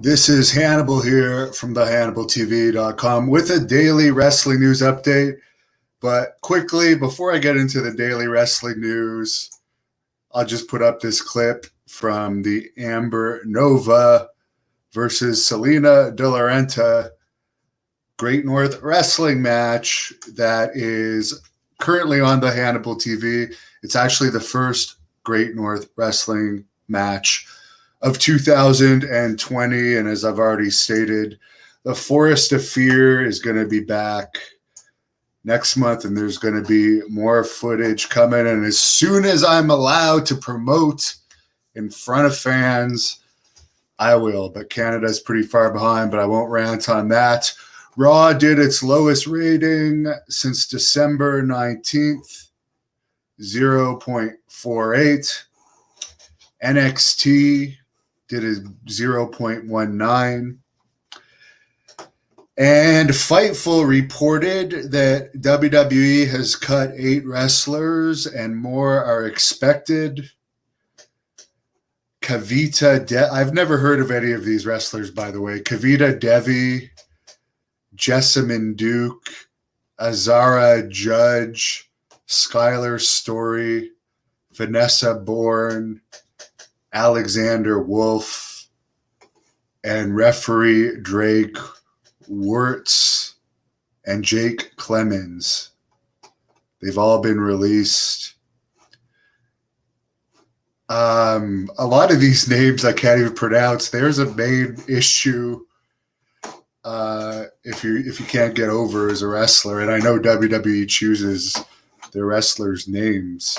This is Hannibal here from thehannibaltv.com with a daily wrestling news update. But quickly, before I get into the daily wrestling news, I'll just put up this clip from the Amber Nova versus Selena De La Renta Great North Wrestling match that is currently on the Hannibal TV. It's actually the first Great North Wrestling match of 2020. And as I've already stated, the Forest of Fear is going to be back next month, and there's going to be more footage coming. And as soon as I'm allowed to promote in front of fans, I will. But Canada's pretty far behind, but I won't rant on that. Raw did its lowest rating since December 19th, 0.48. NXT did a 0.19. And Fightful reported that WWE has cut 8 wrestlers and more are expected. I've never heard of any of these wrestlers, by the way. Kavita Devi, Jessamine Duke, Azara Judge, Skylar Story, Vanessa Bourne, Alexander Wolf, and referee Drake Wirtz and Jake Clemens. They've all been released. A lot of these names I can't even pronounce. There's a main issue if you can't get over as a wrestler. And I know WWE chooses their wrestlers' names,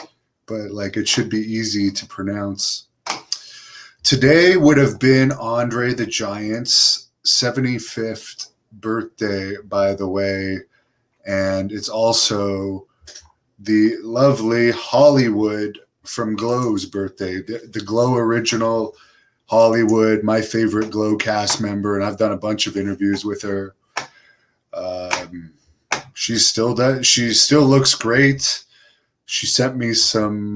but like it should be easy to pronounce. Today would have been Andre the Giant's 75th birthday, by the way, and it's also the lovely Hollywood from Glow's birthday. The Glow original Hollywood, my favorite Glow cast member, and I've done a bunch of interviews with her. She still looks great. She sent me some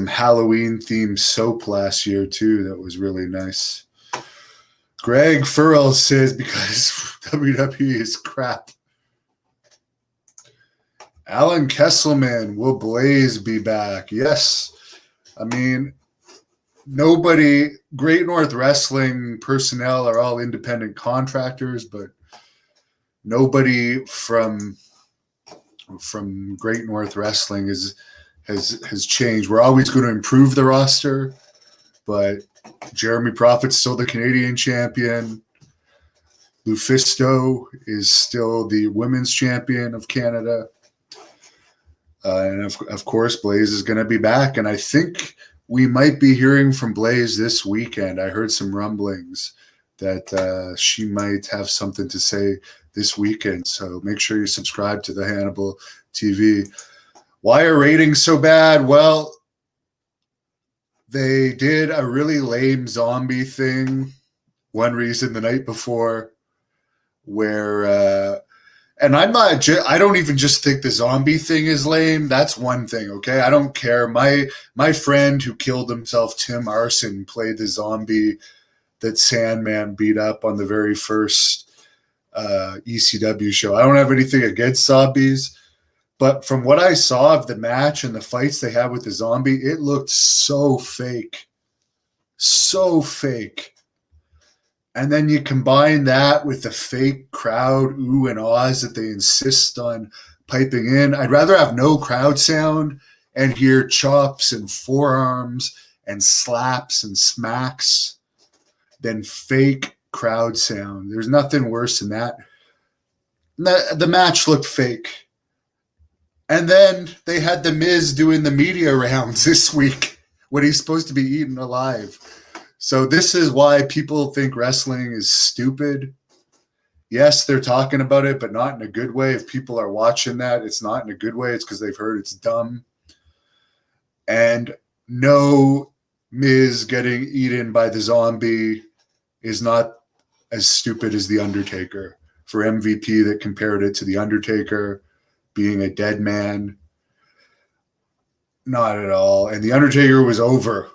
Halloween themed soap last year too. That was really nice. Greg Furrell says because WWE is crap. Alan Kesselman, will Blaze be back? Yes. I mean, Great North Wrestling personnel are all independent contractors, but nobody from Great North Wrestling has changed. We're always going to improve the roster, but Jeremy Prophet's still the Canadian champion. Lufisto is still the women's champion of Canada. And of course, Blaze is going to be back. And I think we might be hearing from Blaze this weekend. I heard some rumblings that she might have something to say this weekend. So make sure you subscribe to the Hannibal TV. Why are ratings so bad? Well, they did a really lame zombie thing one reason the night before where and I don't even just think the zombie thing is lame. That's one thing, okay? I don't care. My friend who killed himself, Tim Arson, played the zombie that Sandman beat up on the very first ECW show. I don't have anything against zombies, but from what I saw of the match and the fights they had with the zombie, it looked so fake. So fake. And then you combine that with the fake crowd ooh and ahs that they insist on piping in. I'd rather have no crowd sound and hear chops and forearms and slaps and smacks than fake crowd sound. There's nothing worse than that. The match looked fake. And then they had The Miz doing the media rounds this week when he's supposed to be eaten alive. So this is why people think wrestling is stupid. Yes, they're talking about it, but not in a good way. If people are watching that, it's not in a good way. It's because they've heard it's dumb. And no, Miz getting eaten by the zombie is not as stupid as The Undertaker. For MVP that compared it to The Undertaker being a dead man. Not at all. And The Undertaker was over.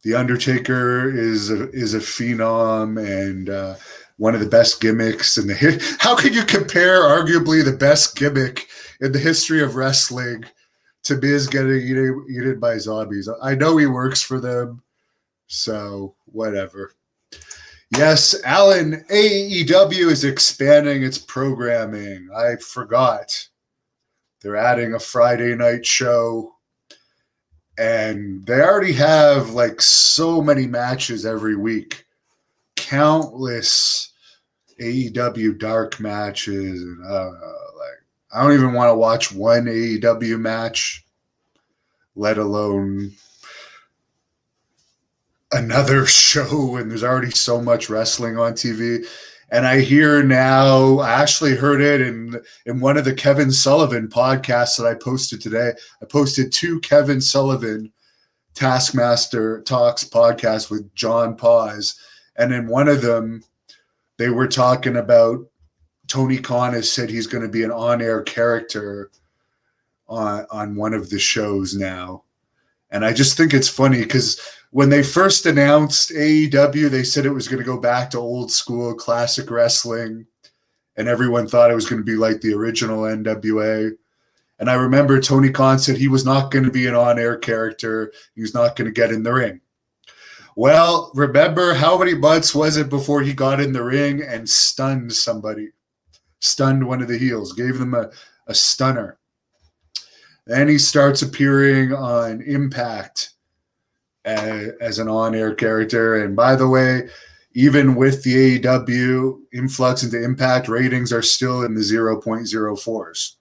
The Undertaker is a phenom and one of the best gimmicks in the. How could you compare arguably the best gimmick in the history of wrestling to Miz getting eaten by zombies? I know he works for them, so whatever. Yes, Alan, AEW is expanding its programming. I forgot. They're adding a Friday night show, and they already have like so many matches every week. Countless AEW dark matches. And I don't even want to watch one AEW match, let alone another show, and there's already so much wrestling on TV. And I hear now, I actually heard it in one of the Kevin Sullivan podcasts that I posted today. I posted 2 Kevin Sullivan Taskmaster Talks podcasts with John Paz. And in one of them, they were talking about Tony Khan has said he's going to be an on-air character on one of the shows now. And I just think it's funny because when they first announced AEW, they said it was going to go back to old school classic wrestling, and everyone thought it was going to be like the original NWA. And I remember Tony Khan said he was not going to be an on-air character. He was not going to get in the ring. Well, remember how many months was it before he got in the ring and stunned somebody? Stunned one of the heels, gave them a stunner. Then he starts appearing on Impact as an on-air character. And by the way, even with the AEW influx into Impact, ratings are still in the 0.04s.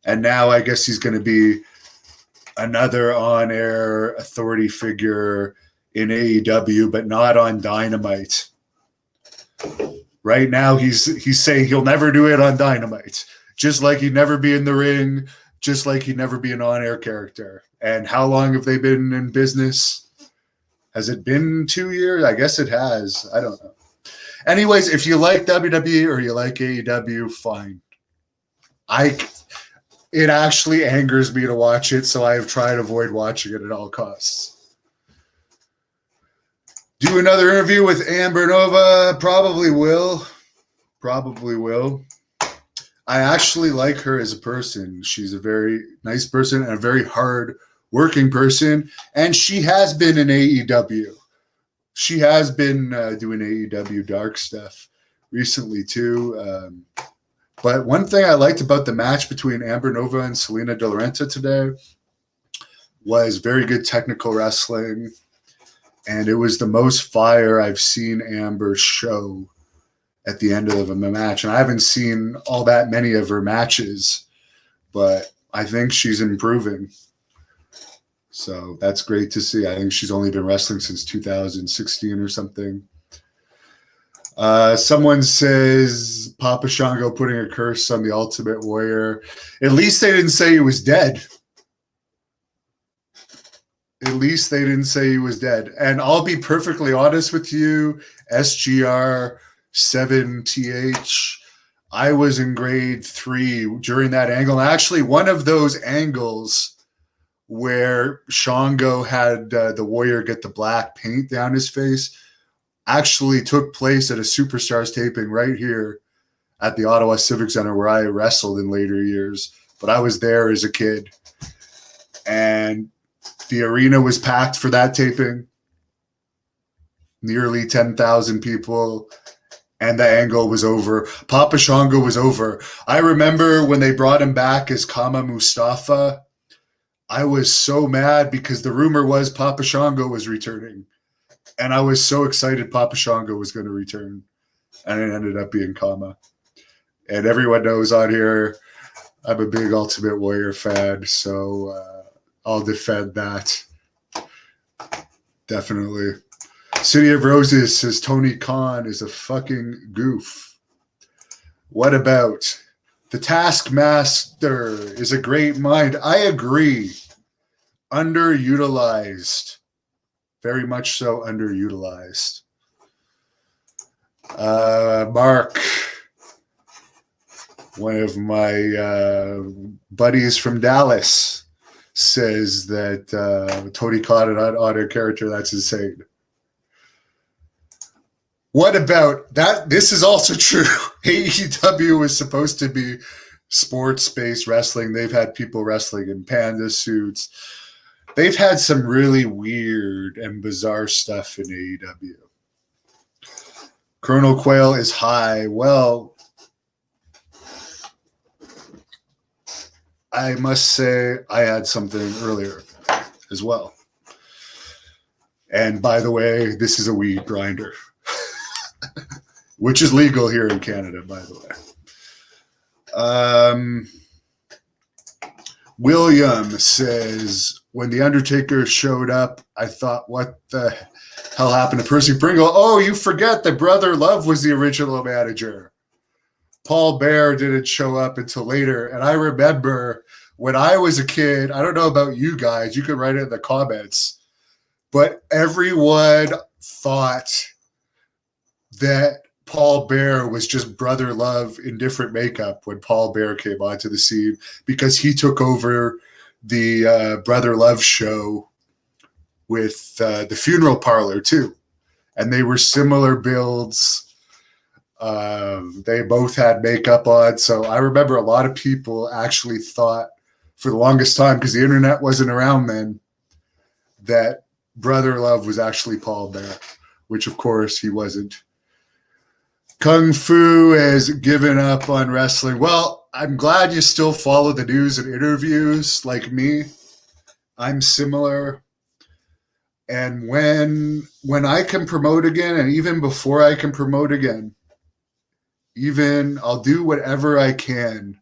And now I guess he's going to be another on-air authority figure in AEW, but not on Dynamite. Right now, he's saying he'll never do it on Dynamite, just like he'd never be in the ring, just like he'd never be an on-air character. And how long have they been in business? Has it been 2 years? I guess it has. I don't know. Anyways, if you like WWE or you like AEW, fine. It actually angers me to watch it, so I have tried to avoid watching it at all costs. Do another interview with Amber Nova? Probably will. Probably will. I actually like her as a person. She's a very nice person and a very hard working person. And she has been in AEW. She has been doing AEW dark stuff recently too. But one thing I liked about the match between Amber Nova and Selena De La Renta today was very good technical wrestling. And it was the most fire I've seen Amber show at the end of a match. And I haven't seen all that many of her matches, but I think she's improving. So that's great to see. I think she's only been wrestling since 2016 or something. Someone says Papa Shango putting a curse on the Ultimate Warrior. At least they didn't say he was dead. At least they didn't say he was dead. And I'll be perfectly honest with you, SGR 7TH, I was in grade 3 during that angle. Actually, one of those angles where Shango had the Warrior get the black paint down his face actually took place at a Superstars taping right here at the Ottawa Civic Center where I wrestled in later years. But I was there as a kid. And the arena was packed for that taping. Nearly 10,000 people. And the angle was over. Papa Shango was over. I remember when they brought him back as Kama Mustafa, I was so mad because the rumor was Papa Shango was returning. And I was so excited Papa Shango was going to return. And it ended up being Kama. And everyone knows on here, I'm a big Ultimate Warrior fan, so I'll defend that. Definitely. City of Roses says Tony Khan is a fucking goof. What about the Taskmaster is a great mind? I agree. Underutilized. Very much so underutilized. Mark, one of my buddies from Dallas, says that Tony Khan an on-air character. That's insane. What about that? This is also true. AEW was supposed to be sports-based wrestling. They've had people wrestling in panda suits. They've had some really weird and bizarre stuff in AEW. Colonel Quail is high. Well, I must say I had something earlier as well. And by the way, this is a weed grinder, which is legal here in Canada, by the way. William says, when The Undertaker showed up, I thought, what the hell happened to Percy Pringle? Oh, you forget that Brother Love was the original manager. Paul Bear didn't show up until later. And I remember when I was a kid, I don't know about you guys, you can write it in the comments, but everyone thought that Paul Bear was just Brother Love in different makeup when Paul Bear came onto the scene, because he took over the Brother Love show with the Funeral Parlor too. And they were similar builds. They both had makeup on. So I remember a lot of people actually thought for the longest time, because the internet wasn't around then, that Brother Love was actually Paul Bear, which of course he wasn't. Kung Fu has given up on wrestling. Well, I'm glad you still follow the news and interviews like me. I'm similar. And when I can promote again, and even before I can promote again, even I'll do whatever I can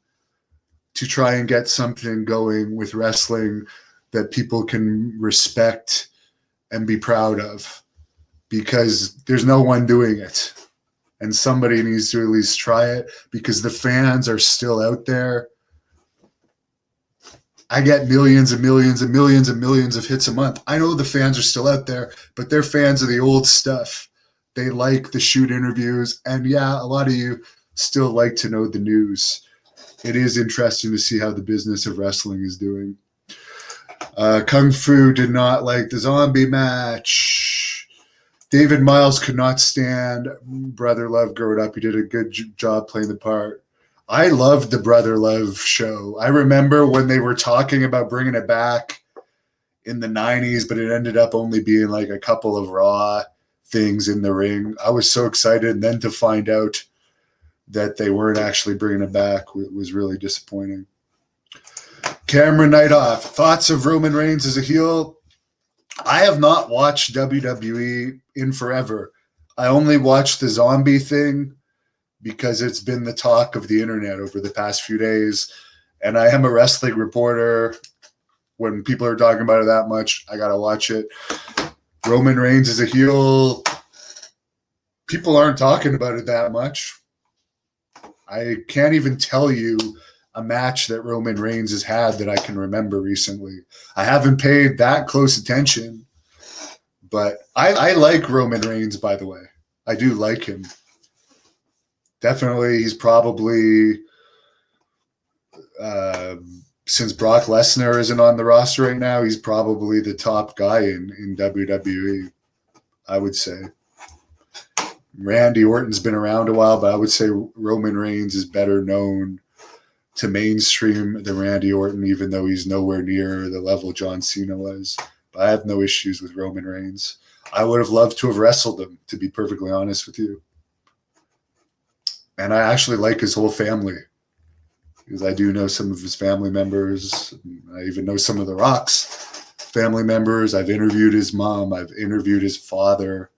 to try and get something going with wrestling that people can respect and be proud of, because there's no one doing it. And somebody needs to at least try it, because the fans are still out there. I get millions and millions and millions and millions of hits a month. I know the fans are still out there, but they're fans of the old stuff. They like the shoot interviews. And yeah, a lot of you still like to know the news. It is interesting to see how the business of wrestling is doing. Kung Fu did not like the zombie match. David Miles could not stand Brother Love growing up. He did a good job playing the part. I loved the Brother Love show. I remember when they were talking about bringing it back in the 90s, but it ended up only being like a couple of Raw things in the ring. I was so excited. And then to find out that they weren't actually bringing it back was really disappointing. Cameron Nightoff, thoughts of Roman Reigns as a heel? I have not watched WWE in forever. I only watched the zombie thing because it's been the talk of the internet over the past few days. And I am a wrestling reporter. When people are talking about it that much, I got to watch it. Roman Reigns as a heel, people aren't talking about it that much. I can't even tell you a match that Roman Reigns has had that I can remember recently. I haven't paid that close attention, but I like Roman Reigns, by the way. I do like him. Definitely, he's probably, since Brock Lesnar isn't on the roster right now, he's probably the top guy in WWE, I would say. Randy Orton's been around a while, but I would say Roman Reigns is better known to mainstream than Randy Orton, even though he's nowhere near the level John Cena was. But I have no issues with Roman Reigns. I would have loved to have wrestled him, to be perfectly honest with you. And I actually like his whole family, because I do know some of his family members. I even know some of The Rock's family members. I've interviewed his mom. I've interviewed his father.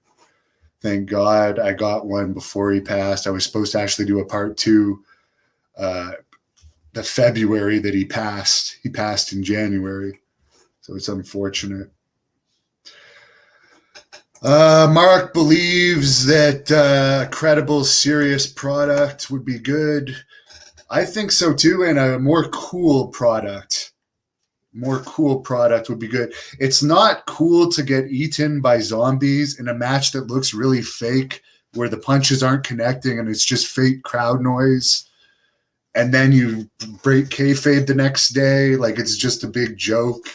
Thank God I got one before he passed. I was supposed to actually do a part 2 the February that he passed. He passed in January, so it's unfortunate. Mark believes that a credible, serious product would be good. I think so too, and a more cool product would be good. It's not cool to get eaten by zombies in a match that looks really fake, where the punches aren't connecting and it's just fake crowd noise. and then you break kayfabe the next day like it's just a big joke.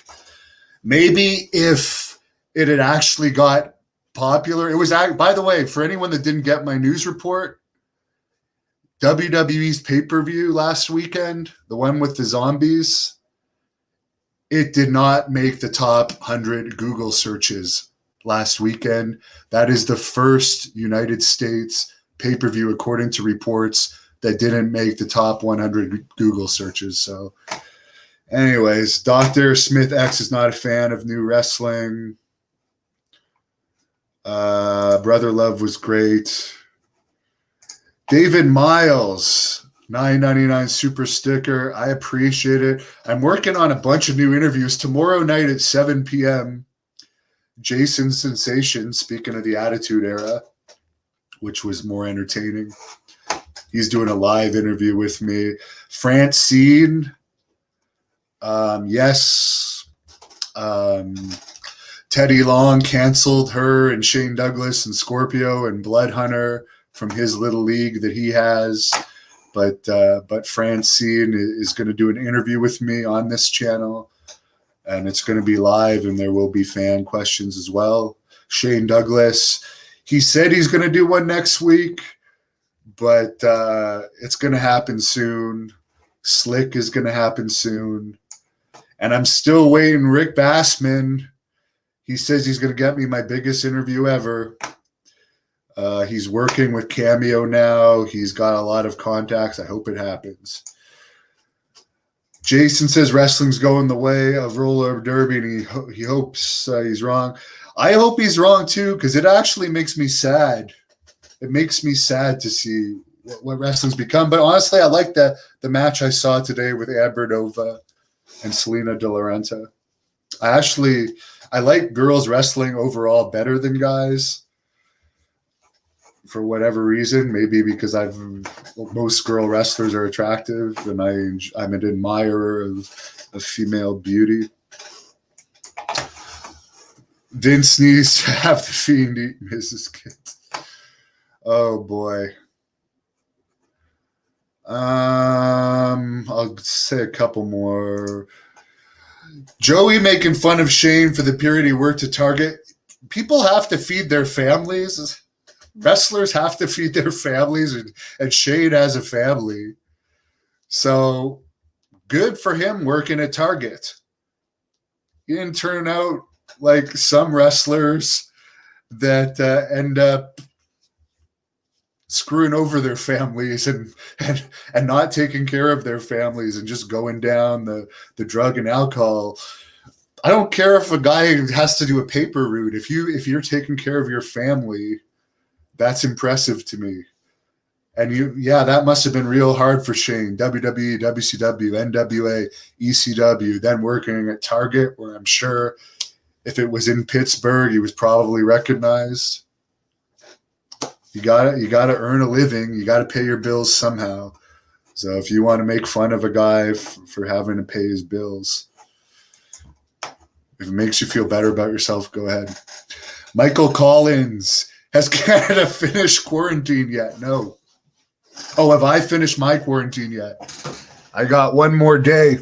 Maybe if it had actually got popular, it was, by the way, for anyone that didn't get my news report, WWE's pay-per-view last weekend, the one with the zombies, it did not make the top 100 Google searches last weekend. That is the first United States pay-per-view, according to reports, that didn't make the top 100 Google searches. So anyways, Dr. Smith X is not a fan of new wrestling. Brother Love was great. David Miles, $9.99 super sticker. I appreciate it. I'm working on a bunch of new interviews. Tomorrow night at 7 p.m., Jason Sensation, speaking of the Attitude Era, which was more entertaining. He's doing a live interview with me. Francine, yes. Teddy Long canceled her and Shane Douglas and Scorpio and Blood Hunter from his little league that he has. But Francine is going to do an interview with me on this channel, and it's going to be live, and there will be fan questions as well. Shane Douglas, he said he's going to do one next week, but it's going to happen soon. Slick is going to happen soon. And I'm still waiting. Rick Bassman, he says he's going to get me my biggest interview ever. He's working with Cameo now. He's got a lot of contacts. I hope it happens. Jason says wrestling's going the way of roller derby, and he hopes he's wrong. I hope he's wrong too, because it actually makes me sad. It makes me sad to see what wrestling's become. But honestly, I like the match I saw today with Amber Nova and Selena De La Renta. I like girls wrestling overall better than guys. For whatever reason, maybe because most girl wrestlers are attractive, and I'm an admirer of female beauty. Vince needs to have the Fiend eat Mrs. Kidd. Oh boy. I'll say a couple more. Joey making fun of Shane for the period he worked at Target. People have to feed their families. Wrestlers have to feed their families, and Shane has a family. So good for him working at Target. He didn't turn out like some wrestlers that end up screwing over their families and not taking care of their families and just going down the drug and alcohol. I don't care if a guy has to do a paper route. If you're taking care of your family, that's impressive to me. And that must have been real hard for Shane. WWE, WCW, NWA, ECW, then working at Target, where I'm sure if it was in Pittsburgh, he was probably recognized. You gotta earn a living. You gotta pay your bills somehow. So if you want to make fun of a guy for having to pay his bills, if it makes you feel better about yourself, go ahead. Michael Collins, has Canada finished quarantine yet? No. Oh, have I finished my quarantine yet? I got one more day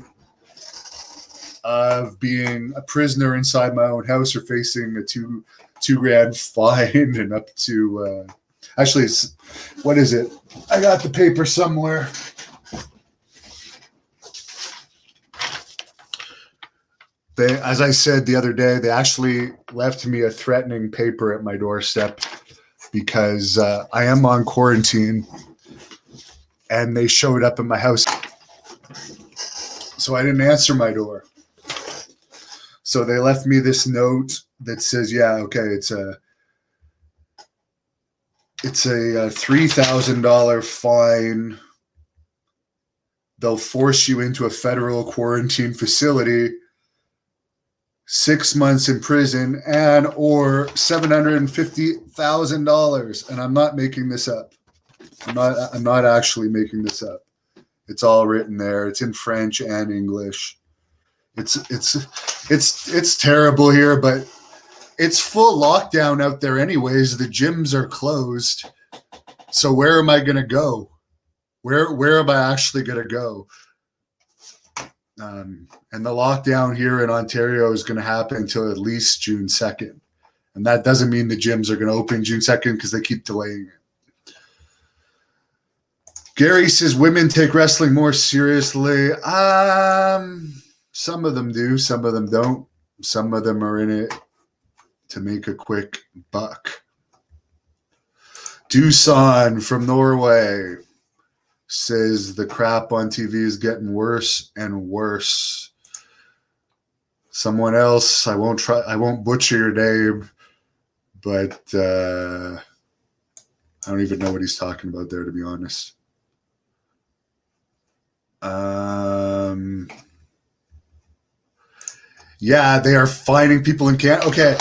of being a prisoner inside my own house or facing a two grand fine and up to actually, what is it? I got the paper somewhere. As I said the other day, they actually left me a threatening paper at my doorstep because I am on quarantine, and they showed up at my house. So I didn't answer my door. So they left me this note that says, yeah, okay, it's a $3,000 fine. They'll force you into a federal quarantine facility, 6 months in prison, and or $750,000. And I'm not making this up. I'm not actually making this up. It's all written there. It's in French and English. It's terrible here, but it's full lockdown out there anyways. The gyms are closed. So where am I going to go? Where am I actually going to go? And the lockdown here in Ontario is going to happen until at least June 2nd. And that doesn't mean the gyms are going to open June 2nd because they keep delaying it. Gary says women take wrestling more seriously. Some of them do, some of them don't. Some of them are in it to make a quick buck. Dusan from Norway says the crap on TV is getting worse and worse. Someone else, I won't butcher your name, but I don't even know what he's talking about there, to be honest. Yeah, they are finding people in Canada. Okay,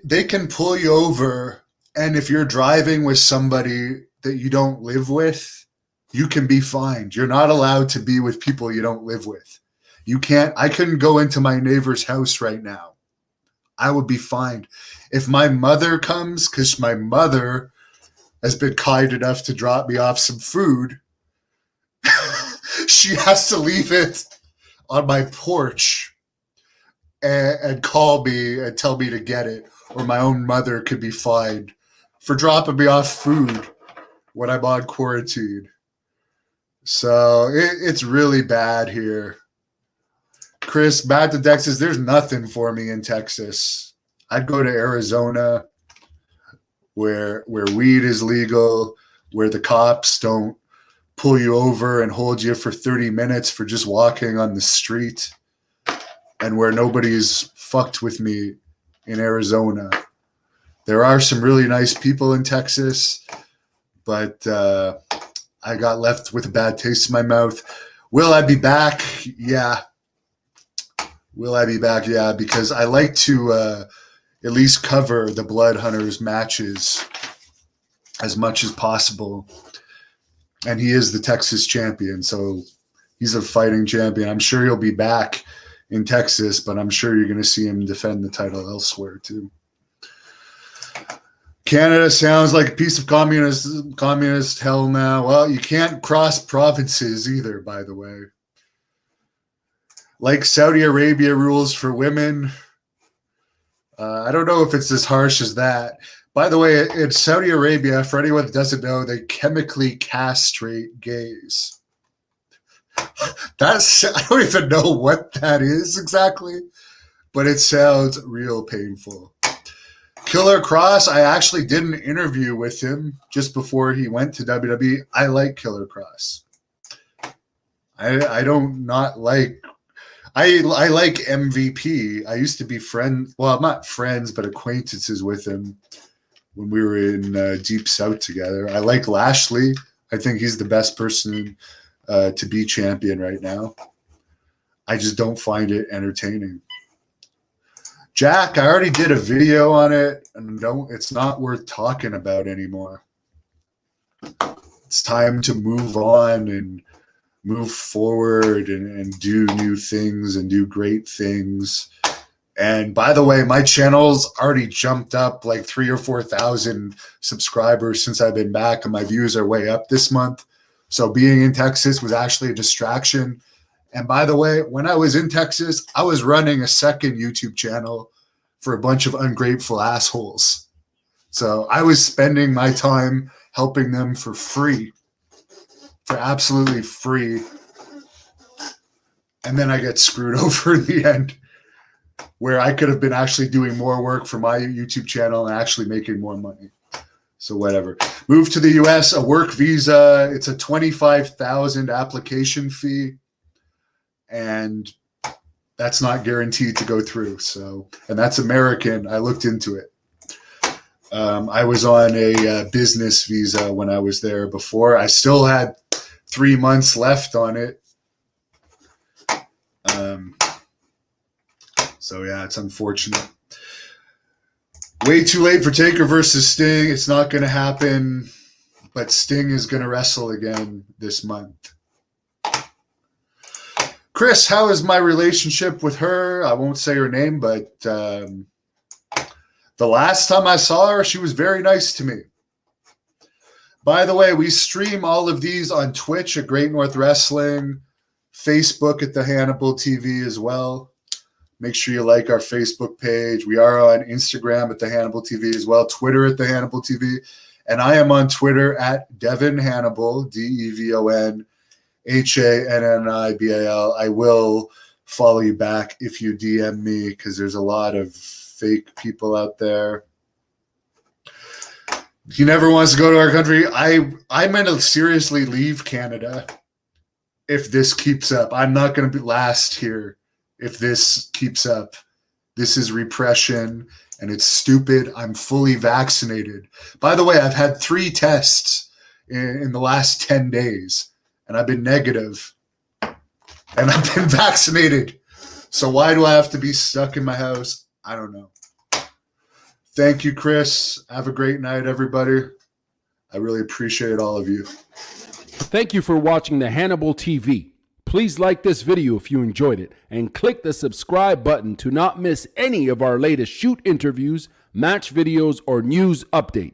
they can pull you over, and if you're driving with somebody that you don't live with, you can be fined. You're not allowed to be with people you don't live with. You can't. I couldn't go into my neighbor's house right now. I would be fined. If my mother comes, because my mother has been kind enough to drop me off some food, she has to leave it on my porch and call me and tell me to get it, or my own mother could be fined for dropping me off food when I'm on quarantine. So it's really bad here. Chris, back to Texas. There's nothing for me in Texas. I'd go to Arizona where weed is legal, where the cops don't pull you over and hold you for 30 minutes for just walking on the street, and where nobody's fucked with me in Arizona. There are some really nice people in Texas, but I got left with a bad taste in my mouth. Will I be back? Yeah. Will I be back? Yeah, because I like to at least cover the Blood Hunters matches as much as possible. And he is the Texas champion, so he's a fighting champion. I'm sure he'll be back in Texas, but I'm sure you're going to see him defend the title elsewhere too. Canada sounds like a piece of communist hell now. Well, you can't cross provinces either, by the way. Like Saudi Arabia rules for women. I don't know if it's as harsh as that. By the way, in Saudi Arabia, for anyone that doesn't know, they chemically castrate gays. I don't even know what that is exactly, but it sounds real painful. Killer Cross, I actually did an interview with him just before he went to WWE. I like Killer Cross. I don't not like. I like MVP. I used to be well, not friends, but acquaintances with him when we were in Deep South together. I like Lashley. I think he's the best person to be champion right now. I just don't find it entertaining. Jack, I already did a video on it, and it's not worth talking about anymore. It's time to move on and move forward and do new things and do great things. And by the way, my channel's already jumped up like 3,000 or 4,000 subscribers since I've been back, and my views are way up this month. So being in Texas was actually a distraction. And by the way, when I was in Texas, I was running a second YouTube channel for a bunch of ungrateful assholes. So I was spending my time helping them for free, for absolutely free. And then I get screwed over in the end, where I could have been actually doing more work for my YouTube channel and actually making more money. So whatever. Move to the US, a work visa. It's a $25,000 application fee, and that's not guaranteed to go through. So, and that's American. I looked into it. I was on a business visa when I was there before. I still had 3 months left on it. So yeah, it's unfortunate. Way too late for Taker versus Sting. It's not going to happen, but Sting is going to wrestle again this month. Chris, how is my relationship with her? I won't say her name, but the last time I saw her, she was very nice to me. By the way, we stream all of these on Twitch at Great North Wrestling, Facebook at the Hannibal TV as well. Make sure you like our Facebook page. We are on Instagram at the Hannibal TV as well, Twitter at the Hannibal TV. And I am on Twitter at Devon Hannibal, DEVON HANNIBAL. I will follow you back if you DM me because there's a lot of fake people out there. He never wants to go to our country. I'm going to seriously leave Canada if this keeps up. I'm not going to be last here if this keeps up. This is repression and it's stupid. I'm fully vaccinated. By the way, I've had 3 tests in the last 10 days and I've been negative and I've been vaccinated. So why do I have to be stuck in my house? I don't know. Thank you, Chris. Have a great night, everybody. I really appreciate all of you. Thank you for watching the Hannibal TV. Please like this video if you enjoyed it and click the subscribe button to not miss any of our latest shoot interviews, match videos, or news updates.